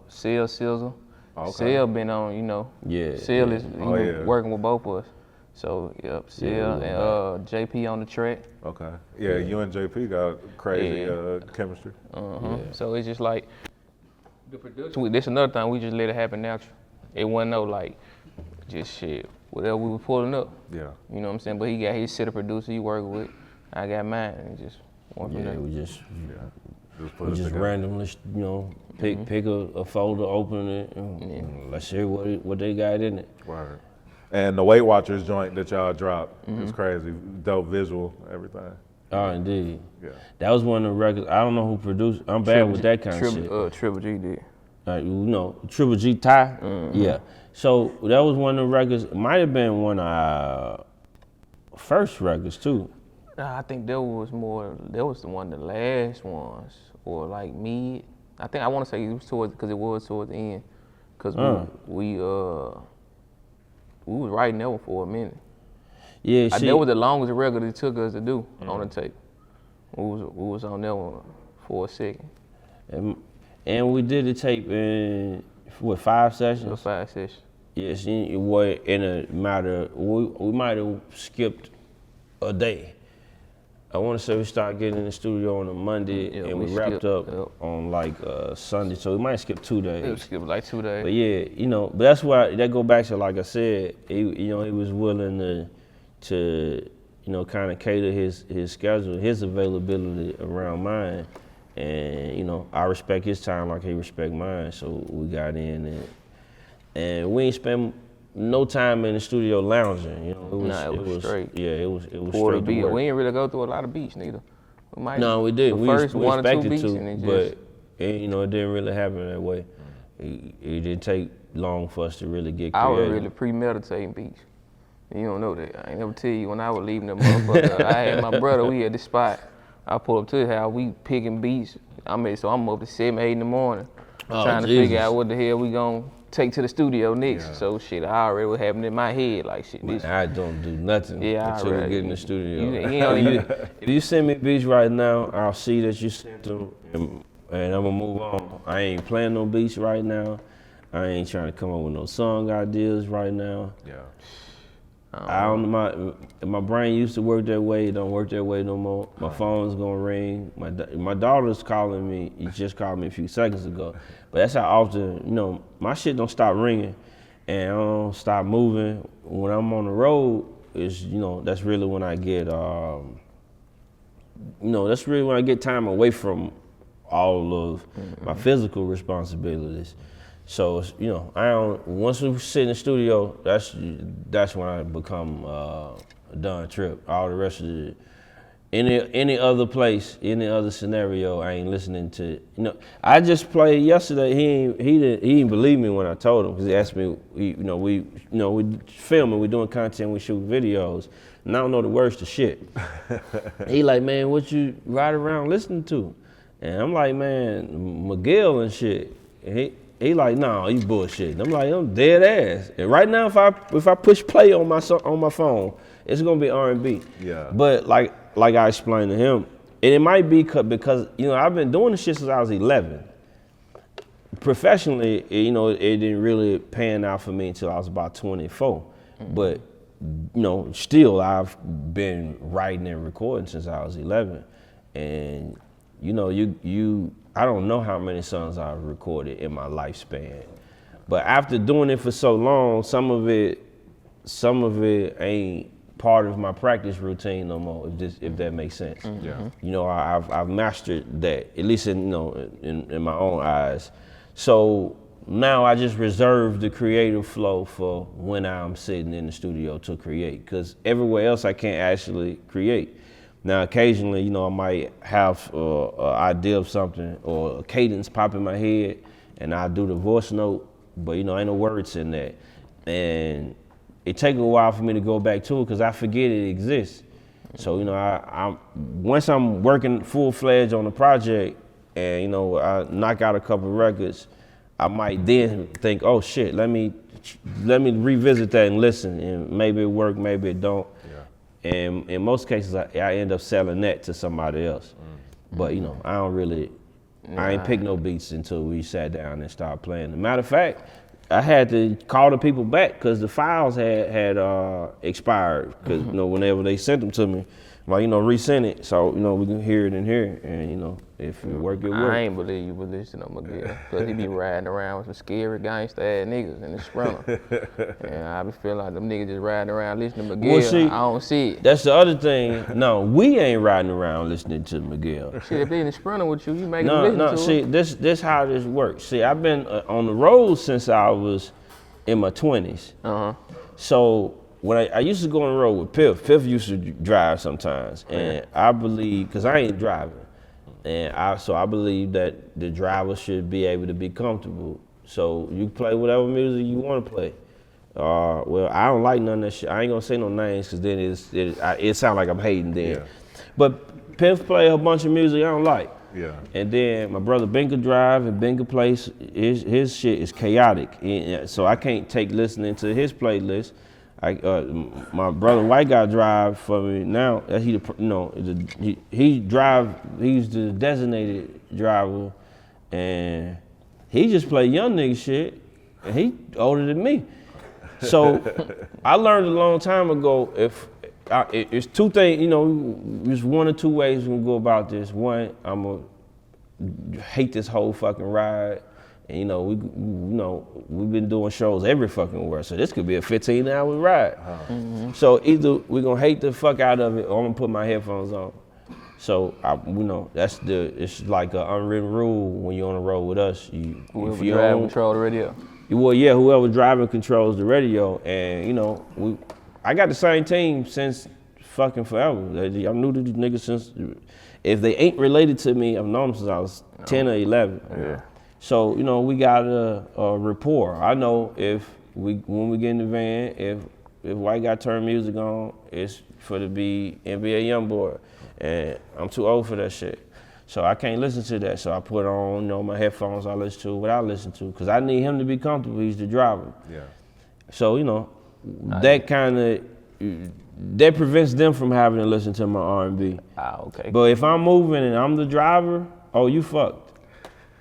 Seal Sizzle. Okay. Seal been on, Seal is working with both of us. So, yep, Seal and JP on the track. Okay. Yeah, you and JP got crazy chemistry. So it's just like, the production, this another thing, we just let it happen natural. It wasn't no just shit, whatever we were pulling up. Yeah. You know what I'm saying? But he got his set of producers he working with. I got mine, and just one from there. We just together. randomly, pick a folder, open it, and let's hear what they got in it. Word. And the Weight Watchers joint that y'all dropped, it's crazy, dope visual, everything. Oh, indeed. Yeah. That was one of the records. I don't know who produced. I'm bad with that kind of shit. Triple G did. Triple G Ty. Yeah. So that was one of the records. It might have been one of our first records too. I think that was one of the last ones, or like mid. I want to say it was towards the end, cause we was writing that one for a minute. Yeah, that was the longest record it took us to do on the tape. We was on that one for a second. And we did the tape in 5 sessions? 5 sessions. Yes, it was in a matter. We might have skipped a day. I want to say we started getting in the studio on a Monday and we wrapped up on Sunday, so we might skip 2 days. It skipped like 2 days. But yeah, but that's why that go back to, like I said, he was willing to kind of cater his schedule, his availability around mine, and I respect his time like he respect mine. So we got in and we ain't spent no time in the studio lounging. It was straight. Yeah, it was For straight. beat. We didn't really go through a lot of beats neither. We did. We one or two expected beats, to, and but it didn't really happen that way. It didn't take long for us to really get creative. I was really premeditating beats. You don't know that. I ain't never tell you when I was leaving the motherfucker. I had my brother, we at the spot. I pulled up to his house, we picking beats. I'm up to 7, 8 in the morning, trying to figure out what the hell we gon' take to the studio next. So shit, I already was having in my head like shit. Man, I don't do nothing until we get in the studio. If you send me beats right now, I'll see that you sent them, and I'm gonna move on. I ain't playing no beats right now. I ain't trying to come up with no song ideas right now. Yeah. I don't. My brain used to work that way. It don't work that way no more. My phone's gonna ring. My daughter's calling me. You just called me a few seconds ago. But that's how often, my shit don't stop ringing, and I don't stop moving. When I'm on the road, that's really when I get, that's really when I get time away from all of my physical responsibilities. So, I don't. Once we sit in the studio, that's when I become a done trip. All the rest of it, any other place, any other scenario, I ain't listening to. I just played yesterday. He didn't believe me when I told him, because he asked me. We filming, we doing content, we shoot videos, and I don't know the words to shit. He like, man, what you ride around listening to? And I'm like, man, McGill and shit. And he like, no, you bullshit. I'm like, I'm dead ass. And right now, if I push play on my phone, it's gonna be R&B. Yeah. But like I explained to him, and it might be because I've been doing this shit since I was 11. Professionally, it didn't really pan out for me until I was about 24. But still, I've been writing and recording since I was 11, and I don't know how many songs I've recorded in my lifespan, but after doing it for so long, some of it ain't part of my practice routine no more. If that makes sense. Yeah. I've mastered that, at least in my own eyes. So now I just reserve the creative flow for when I'm sitting in the studio to create, because everywhere else I can't actually create. Now, occasionally, I might have an idea of something or a cadence pop in my head, and I do the voice note, but ain't no words in that. And it takes a while for me to go back to it because I forget it exists. So, once I'm working full-fledged on the project and, I knock out a couple records, I might then think, oh shit, let me revisit that and listen, and maybe it work, maybe it don't. And in most cases, I end up selling that to somebody else. But, I don't really, I ain't pick no beats until we sat down and started playing. As a matter of fact, I had to call the people back because the files had expired. Because, whenever they sent them to me, like, resend it so, we can hear it in here. And, if it work, it work. I ain't believe you would listen to Miguel, because he be riding around with some scary gangsta ass niggas in the Sprinter. And I be feeling like them niggas just riding around listening to Miguel. Well, see, I don't see it. That's the other thing. No, we ain't riding around listening to Miguel. Shit, if they in the Sprinter with you, you make them listen to see, this how this works. See, I've been on the road since I was in my 20s. So when I used to go on the road with Piff used to drive sometimes, and I believe, because I ain't driving, and I believe that the driver should be able to be comfortable. So you play whatever music you want to play. Well, I don't like none of that shit. I ain't gonna say no names, because then it sounds like I'm hating then. Yeah. But Piff play a bunch of music I don't like. Yeah. And then my brother Binker drive, and Binker plays, his shit is chaotic. So I can't take listening to his playlist. My brother White Guy drive for me now. He's the designated driver, and he just play young nigga shit, and he older than me. So I learned a long time ago, it's two things, there's one or two ways we can go about this. One, I'm gonna hate this whole fucking ride. And we've been doing shows every fucking where, so this could be a 15-hour ride. So either we're gonna hate the fuck out of it, or I'm gonna put my headphones on. So it's like an unwritten rule when you're on the road with us. Whoever driving control the radio. Well, yeah, whoever driving controls the radio, and I got the same team since fucking forever. I'm new to these niggas since. If they ain't related to me, I've known them since I was 10 or 11. Yeah. So, we got a rapport. I know when we get in the van, if White Guy turn music on, it's for to be NBA Youngboy. And I'm too old for that shit. So I can't listen to that. So I put on, you know, my headphones. I listen to what I listen to because I need him to be comfortable. He's the driver. Yeah. So you know, that kind of that prevents them from having to listen to my R&B. Ah, okay. But if I'm moving and I'm the driver, oh, you fucked.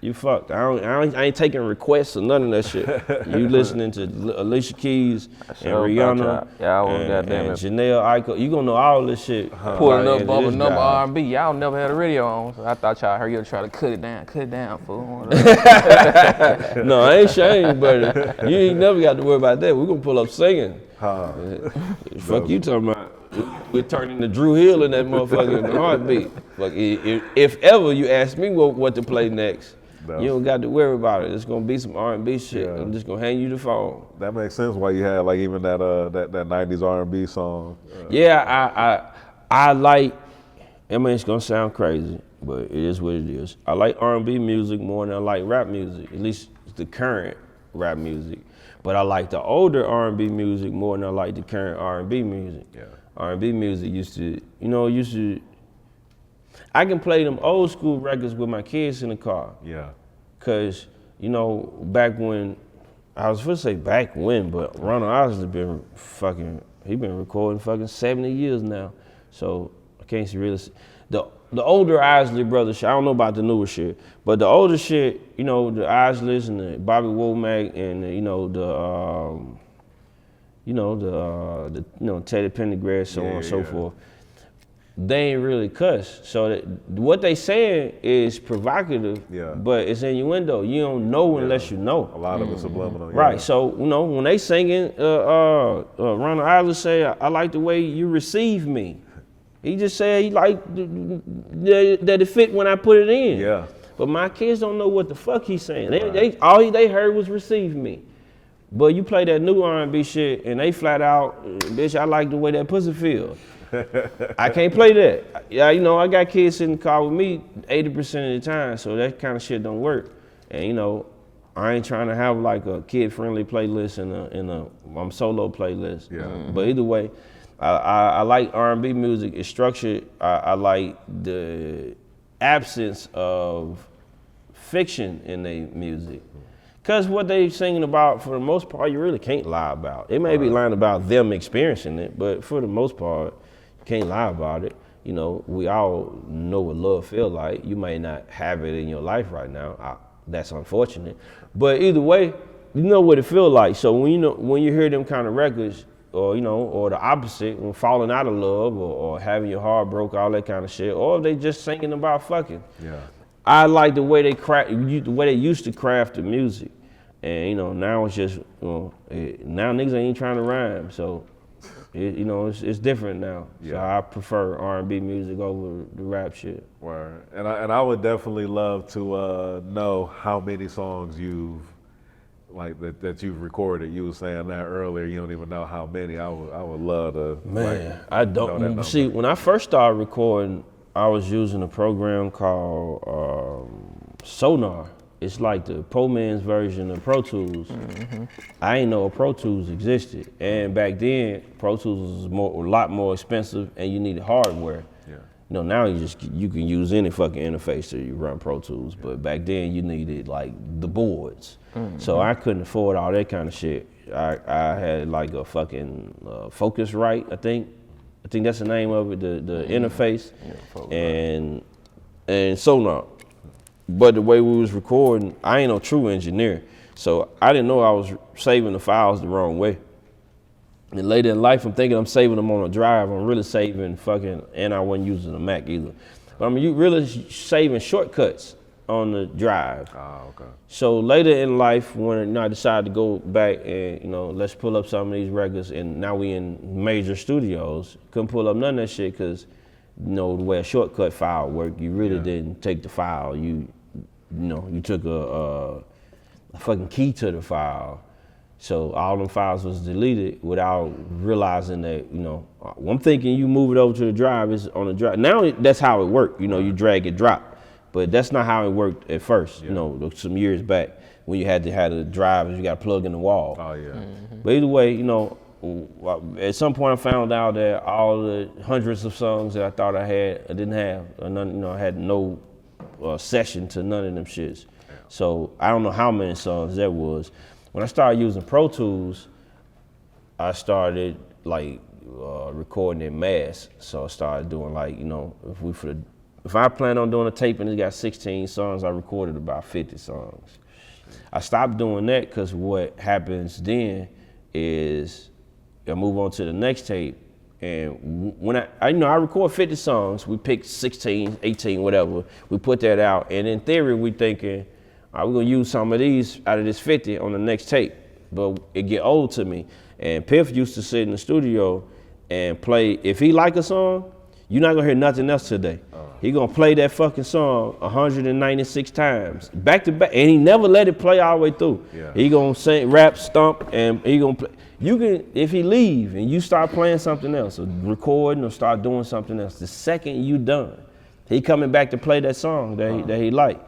You fucked. I ain't taking requests or none of that shit. You listening to Alicia Keys and Rihanna and Janelle Aiko. You gonna know all this shit. Pulling up, bumping up R&B. Y'all never had a radio on, so I thought y'all heard you try to cut it down, fool. No, I ain't ashamed, but you ain't never got to worry about that. We gonna pull up singing. Fuck you talking about. We're turning to Drew Hill in that motherfucker in the heartbeat. Fuck, if ever you ask me what to play next, you don't got to worry about it. It's gonna be some R&B shit. I'm just gonna hand you the phone. That makes sense why you had like even that 90s R&B song. Yeah, I like. I mean, it's gonna sound crazy, but it is what it is. I like R&B music more than I like rap music. At least the current rap music. But I like the older R&B music more than I like the current R&B music. Yeah. R&B music used to. I can play them old school records with my kids in the car. Yeah. Cause you know, back when, I was supposed to say back when, but Ronald Isley been recording fucking 70 years now. So I can't really the older Isley brothers shit, I don't know about the newer shit, but the older shit, you know, the Isleys and the Bobby Womack and the Teddy Pendergrass, so on and so forth. They ain't really cuss. So that what they saying is provocative, but it's innuendo. You don't know unless you know. A lot of it's subliminal. Right. Yeah. So, you know, when they singing, Ronald Isley say, I like the way you receive me. He just said he like that it fit when I put it in. Yeah. But my kids don't know what the fuck he's saying. They heard was receive me. But you play that new R&B shit and they flat out, bitch, I like the way that pussy feel. I can't play that. Yeah, you know, I got kids in the car with me 80% of the time, so that kind of shit don't work. And you know, I ain't trying to have like a kid-friendly playlist in a solo playlist. Yeah. But either way, I like R&B music. It's structured. I like the absence of fiction in their music. Cause what they singing about, for the most part, you really can't lie about. It may be lying about them experiencing it, but for the most part, you can't lie about it. You know, we all know what love feel like. You may not have it in your life right now. That's unfortunate. But either way, you know what it feel like. So when you hear them kind of records, or the opposite, when falling out of love or having your heart broke, all that kind of shit, or if they just singing about fucking. Yeah. I like the way the way they used to craft the music, and you know, now it's just now niggas ain't trying to rhyme, so it's different now. Yeah. So I prefer R&B music over the rap shit. Word. And I would definitely love to know how many songs you've that you've recorded. You were saying that earlier. You don't even know how many. I would love to. Man, I don't see. When I first started recording, I was using a program called Sonar. It's like the poor man's version of Pro Tools. Mm-hmm. I ain't know Pro Tools existed. And back then, Pro Tools was a lot more expensive and you needed hardware. Yeah. You know, now you can use any fucking interface to run Pro Tools, but back then you needed like the boards. Mm-hmm. So I couldn't afford all that kind of shit. I had like a fucking Focusrite, I think that's the name of it, the interface, and Sonar. But the way we was recording, I ain't no true engineer, so I didn't know I was saving the files the wrong way. And later in life, I'm thinking I'm saving them on a drive. I'm really saving and I wasn't using a Mac either. But I'm really saving shortcuts on the drive. Oh, okay. So later in life, when I decided to go back and, let's pull up some of these records, and now we in major studios, couldn't pull up none of that shit because, the way a shortcut file worked, you really didn't take the file. You took a fucking key to the file. So all them files was deleted without realizing that, I'm thinking you move it over to the drive, it's on the drive. Now that's how it worked, you drag and drop. But that's not how it worked at first, some years back when you had to have the drive, you got to plug in the wall. Oh, yeah. Mm-hmm. But either way, at some point I found out that all the hundreds of songs that I thought I didn't have. None, I had no session to none of them shits. So I don't know how many songs that was. When I started using Pro Tools, I started like recording in mass. So I started doing like, if I plan on doing a tape and it's got 16 songs, I recorded about 50 songs. I stopped doing that because what happens then is I move on to the next tape. And when I record 50 songs, we pick 16, 18, whatever. We put that out. And in theory, we thinking, all right, we're gonna use some of these out of this 50 on the next tape. But it get old to me. And Piff used to sit in the studio and play. If he like a song, you're not gonna hear nothing else today. He gonna play that fucking song 196 times, back to back, and he never let it play all the way through. Yeah. He gonna sing, rap, stomp, and he gonna play. You can, if he leave and you start playing something else, or recording or start doing something else, the second you done, he coming back to play that song that he like.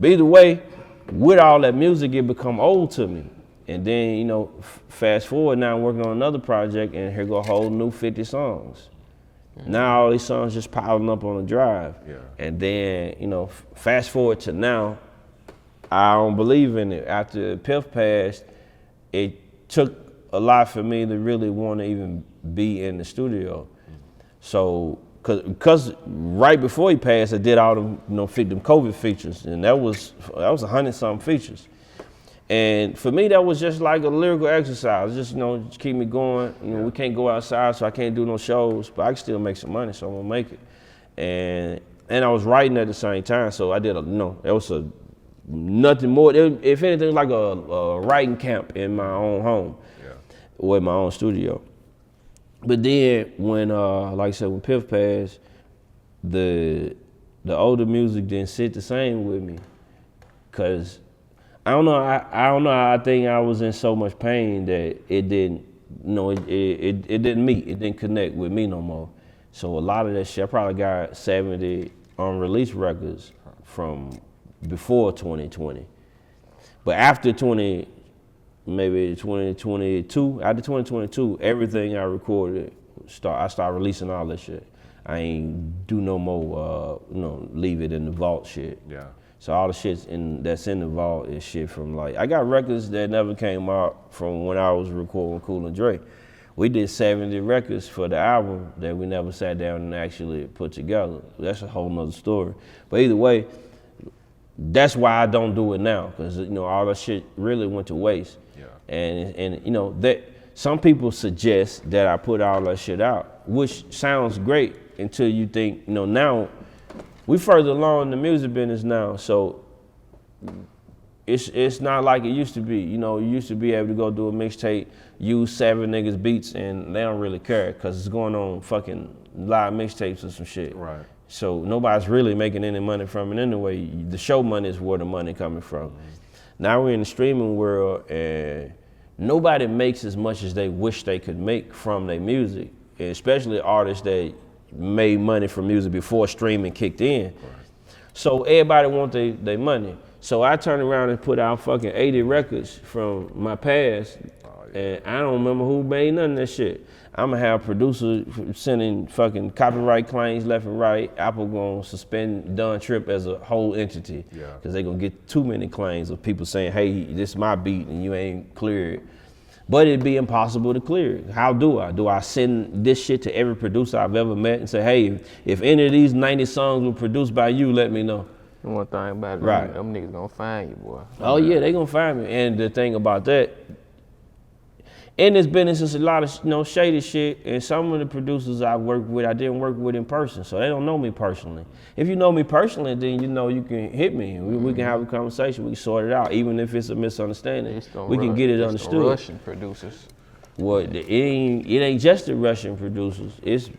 But either way, with all that music, it become old to me. And then, fast forward now, I'm working on another project, and here go a whole new 50 songs. Now all these songs just piling up on the drive. Yeah. And then, fast forward to now, I don't believe in it. After Piff passed, it took a lot for me to really want to even be in the studio. So, cause right before he passed, I did all them, them COVID features, and that was 100-something features. And for me, that was just like a lyrical exercise, just keep me going. We can't go outside, so I can't do no shows, but I can still make some money, so I'm gonna make it. And I was writing at the same time, so I did it was nothing more. If anything, it was like a writing camp in my own home, or in my own studio. But then when, like I said, when Piff passed, the older music didn't sit the same with me, cause I don't know. I think I was in so much pain that it didn't, it didn't meet. It didn't connect with me no more. So a lot of that shit, I probably got 70 unreleased records from before 2020. But after 2022, after 2022, everything I recorded, I started releasing all that shit. I ain't do no more, leave it in the vault shit. Yeah. So all the shit that's in the vault is shit from I got records that never came out from when I was recording Cool and Dre. We did 70 records for the album that we never sat down and actually put together. That's a whole nother story. But either way, that's why I don't do it now, because all that shit really went to waste. Yeah. And that some people suggest that I put all that shit out, which sounds great until you think, now we further along in the music business now, so it's not like it used to be. You used to be able to go do a mixtape, use 7 niggas beats, and they don't really care because it's going on fucking live mixtapes or some shit. Right. So nobody's really making any money from it anyway. The show money is where the money coming from. Mm-hmm. Now we're in the streaming world, and nobody makes as much as they wish they could make from their music, especially artists that made money from music before streaming kicked in. Right. So everybody want their money. So I turned around and put out fucking 80 records from my past, and I don't remember who made none of that shit. I'm gonna have producers sending fucking copyright claims left and right. Apple gonna suspend Dun Trip as a whole entity, because they gonna get too many claims of people saying, hey, this is my beat and you ain't cleared. But it'd be impossible to clear it. How do I? Do I send this shit to every producer I've ever met and say, hey, if any of these 90 songs were produced by you, let me know? One thing about it, right. Them niggas gonna find you, boy. Oh yeah, they gonna find me. And the thing about that, in this business, there's a lot of shady shit, and some of the producers I worked with, I didn't work with in person, so they don't know me personally. If you know me personally, then you can hit me. We can have a conversation. We can sort it out, even if it's a misunderstanding. We can get it understood. The Russian producers. Well, it ain't just the Russian producers. It's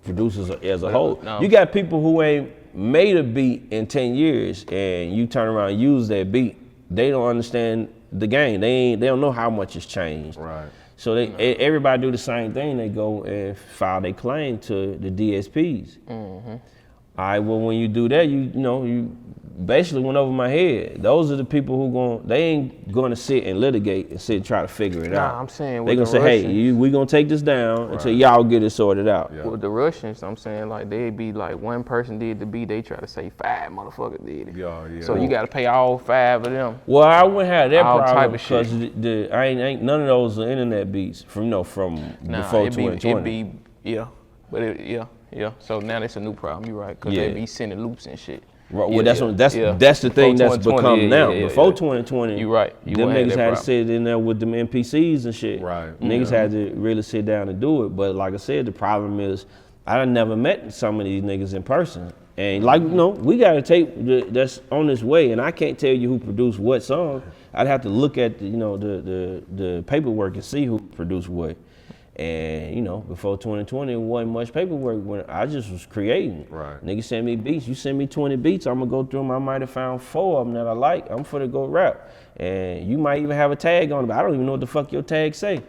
producers as a whole. No. You got people who ain't made a beat in 10 years, and you turn around and use that beat. They don't understand the game. They don't know how much it's changed. Right. So everybody do the same thing. They go and file their claim to the DSPs. Mm-hmm. All right. Well, when you do that, you basically went over my head. Those are the people who they ain't gonna sit and litigate and sit and try to figure it out. I'm saying they gonna say, hey, we gonna take this down until y'all get it sorted out. Yeah. With the Russians, I'm saying like they'd be like one person did the beat, they try to say 5 motherfuckers did it. Yeah. So you gotta pay all 5 of them. Well, I wouldn't have that all problem because I ain't none of those are internet beats from before 2020. So now that's a new problem. You're right, because they be sending loops and shit. Right. Well, that's the thing that's become now. Before 2020, you're right. Them niggas had to sit in there with them NPCs and shit. Right. Niggas had to really sit down and do it. But like I said, the problem is I done never met some of these niggas in person. And like, we got a tape that's on its way, and I can't tell you who produced what song. I'd have to look at the paperwork and see who produced what. And before 2020, it wasn't much paperwork. When I just was creating. Right. Niggas send me beats. You send me 20 beats, I'm gonna go through them. I might have found 4 of them that I like. I'm for to go rap. And you might even have a tag on it, but I don't even know what the fuck your tag say.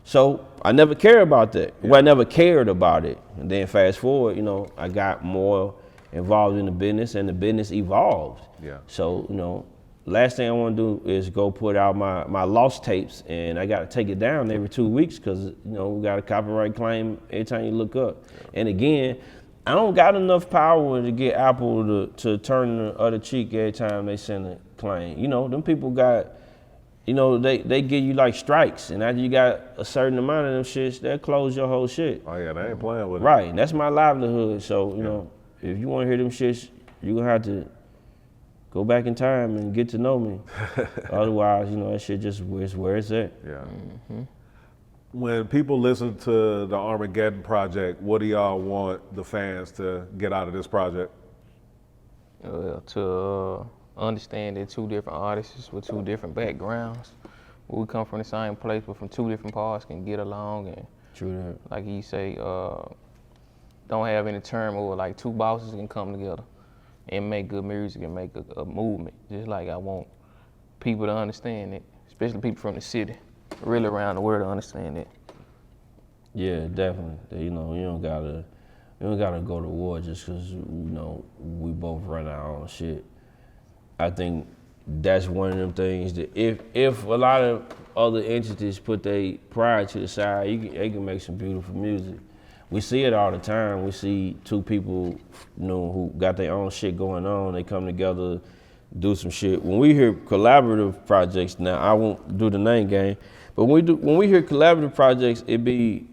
So I never cared about that. Yeah. Well, I never cared about it. And then fast forward, I got more involved in the business, and the business evolved. Yeah. So last thing I want to do is go put out my lost tapes, and I got to take it down every 2 weeks because we got a copyright claim every time you look up. Yeah. And again, I don't got enough power to get Apple to turn the other cheek every time they send a claim. Them people got, they give you like strikes, and after you got a certain amount of them shits, they'll close your whole shit. Oh yeah, they ain't playing with it. Right, and that's my livelihood. So if you want to hear them shits, you gonna have to go back in time and get to know me. Otherwise, that shit just is where it's at. Yeah. Mm-hmm. When people listen to the Armageddon project, what do y'all want the fans to get out of this project? To understand that 2 different artists with 2 different backgrounds. We come from the same place, but from 2 different parts can get along. And true that. Like you say, don't have any turmoil. Like 2 bosses can come together and make good music and make a movement. Just like I want people to understand it, especially people from the city, really around the world to understand it. Yeah, definitely. You don't gotta go to war just because we both run our own shit. I think that's one of them things that if a lot of other entities put their pride to the side, they can make some beautiful music. We see it all the time. We see 2 people, who got their own shit going on. They come together, do some shit. When we hear collaborative projects, now I won't do the name game, but when we hear collaborative projects, it be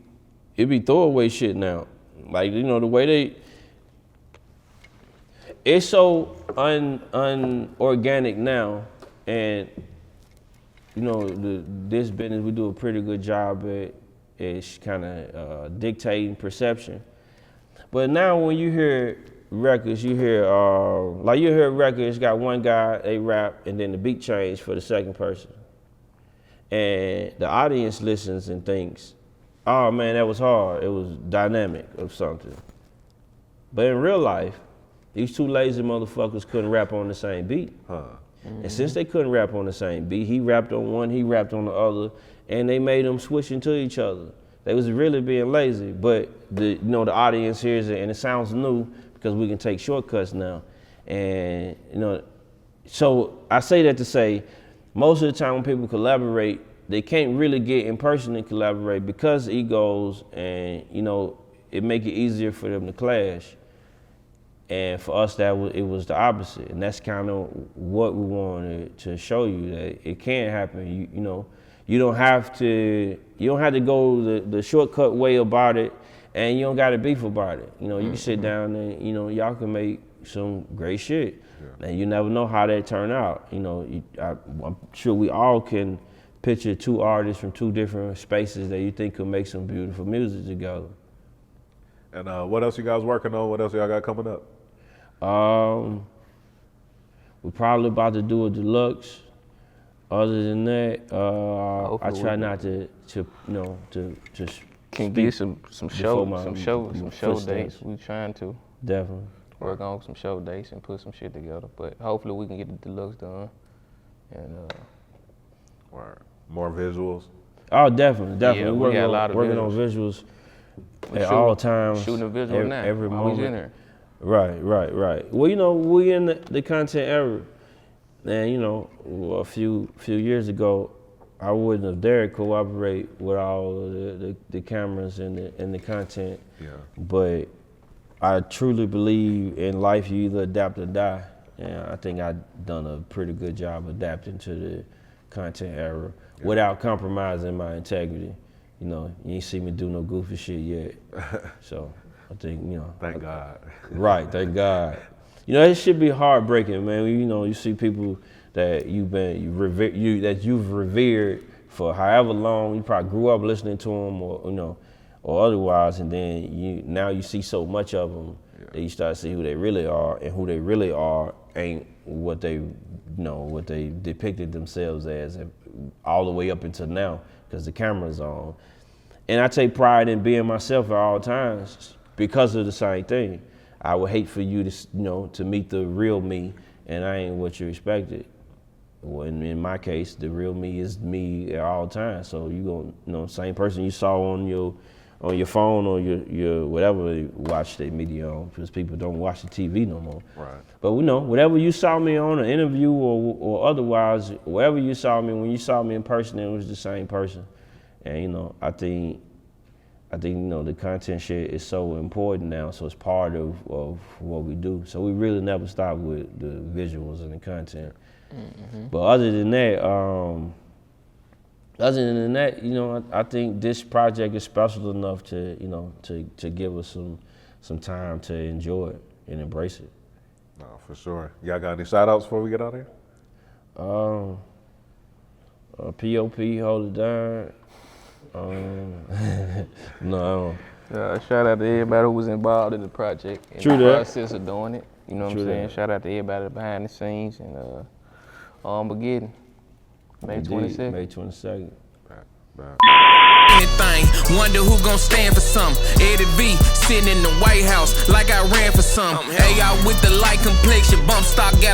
throwaway shit now. Like the way it's so unorganic now, and this business we do a pretty good job at. It's kind of dictating perception. But now when you hear records, you hear records, got one guy, they rap, and then the beat change for the second person. And the audience listens and thinks, oh man, that was hard. It was dynamic or something. But in real life, these 2 lazy motherfuckers couldn't rap on the same beat. And since they couldn't rap on the same beat, he rapped on one, he rapped on the other, and they made them switch into each other. They was really being lazy, but the audience hears it and it sounds new because we can take shortcuts now. And so I say that to say, most of the time when people collaborate, they can't really get in person and collaborate because egos, and it make it easier for them to clash. And for us, it was the opposite, and that's kind of what we wanted to show you, that it can happen. You don't have to go the shortcut way about it, and you don't got to beef about it. You can sit down and y'all can make some great shit, and you never know how that turn out. I'm sure we all can picture 2 artists from 2 different spaces that you think could make some beautiful music together. And what else you guys working on? What else y'all got coming up? We're probably about to do a deluxe. Other than that, I try not to can get some show dates. We trying to definitely work on some show dates and put some shit together. But hopefully we can get the deluxe done. And more visuals. Oh, definitely. Yeah, we got a lot of working on visuals at all times. Shooting a visual now. Every moment. In there. Right. Well, you know, we in the content era, and you know, a few years ago, I wouldn't have dared cooperate with all of the cameras and the content. Yeah. But I truly believe in life, you either adapt or die. And I think I've done a pretty good job adapting to the content era without compromising my integrity. You know, you ain't see me do no goofy shit yet. So I think, you know. Thank God. Right, thank God. You know, it should be heartbreaking, man. You know, you see people that that you've revered for however long. You probably grew up listening to them, or you know, or otherwise, and then now you see so much of them that you start to see who they really are, and who they really are ain't what they what they depicted themselves as, all the way up until now, because the camera's on. And I take pride in being myself at all times because of the same thing. I would hate for you to to meet the real me, and I ain't what you expected. Well, in my case, the real me is me at all times. So you gonna, same person you saw on your phone or your whatever you watch the media on, because people don't watch the TV no more. Right. But whatever you saw me on an interview or otherwise, wherever you saw me, when you saw me in person, it was the same person. And I think the content shit is so important now, so it's part of what we do. So we really never stop with the visuals and the content. Mm-hmm. But other than that, I think this project is special enough to give us some time to enjoy it and embrace it. No, for sure. Y'all got any shout outs before we get out of here? POP, hold it down. No. Shout out to everybody who was involved in the project and the process of doing it. You know what I'm saying? Shout out to everybody behind the scenes and Armageddon, May 22nd. May 22nd. Anything, wonder who gon' stand for something. Eddie V sitting in the White House like I ran for something. Hey, out with the light complexion, bump stock got